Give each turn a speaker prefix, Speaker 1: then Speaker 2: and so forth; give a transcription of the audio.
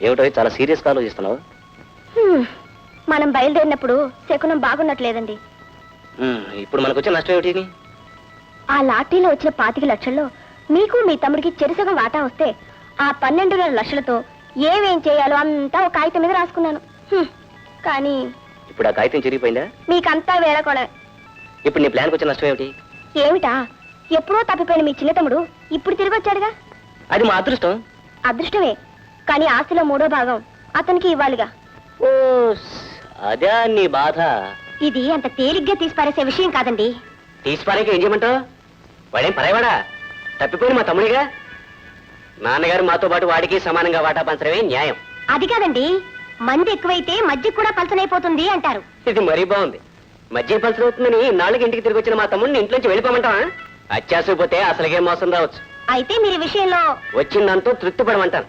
Speaker 1: ఏమిటో చాలా సీరియస్ గా ఆలోచిస్తున్నావు.
Speaker 2: మనం బయలుదేరినప్పుడు శకునం బాగున్నట్లేదండి.
Speaker 1: ఇప్పుడు మనకు వచ్చే నష్టం ఏమిటి?
Speaker 2: ఆ లాటరీలో వచ్చిన 25 లక్షల్లో మీకు మీ తమ్ముడికి చెరుసగం వాటా వస్తే ఆ 12 లక్షలతో ఏమేం చేయాలో అంతా ఒక కాగితం మీద రాసుకున్నాను. కానీ
Speaker 1: ఇప్పుడు ఆ కాగితం చిరిగిపోయిందా?
Speaker 2: మీకంతా వేళకోళమే.
Speaker 1: ఇప్పుడు నీ ప్లాన్కి వచ్చే నష్టం ఏమిటి?
Speaker 2: ఏమిటా? ఎప్పుడో తప్పిపోయిన మీ చిన్న తమ్ముడు ఇప్పుడు తిరిగి వచ్చాడుగా.
Speaker 1: అది మా అదృష్టం.
Speaker 2: అదృష్టమే, కానీ ఆస్తిలో 3వ భాగం అతనికి ఇవ్వాలిగా.
Speaker 1: ఓ అదే నీ బాధ.
Speaker 2: ఇది అంత తేలిగ్గా తీసిపారేసే విషయం కాదండి.
Speaker 1: తీసిపారేక ఏం చేయమంటావు? వాడేం పరాయవాడా? తప్పిపోయిన మా తమ్ముడిగా. నాన్నగారు మాతో పాటు వాడికి సమానంగా వాటా పంచడమే న్యాయం.
Speaker 2: అది కాదండి, మంది ఎక్కువైతే మధ్య కూడా పలచనైపోతుంది అంటారు.
Speaker 1: ఇది మరీ బాగుంది. మధ్య పలసరవుతుందని 4 ఇంటికి తిరిగి వచ్చిన మా తమ్ముడిని ఇంట్లోంచి వెళ్ళిపోమంటావా? అత్యాసపోతే అసలుగే మోసం రావచ్చు.
Speaker 2: అయితే మీరు విషయంలో
Speaker 1: వచ్చిందంతో తృప్తి పడమంటాను.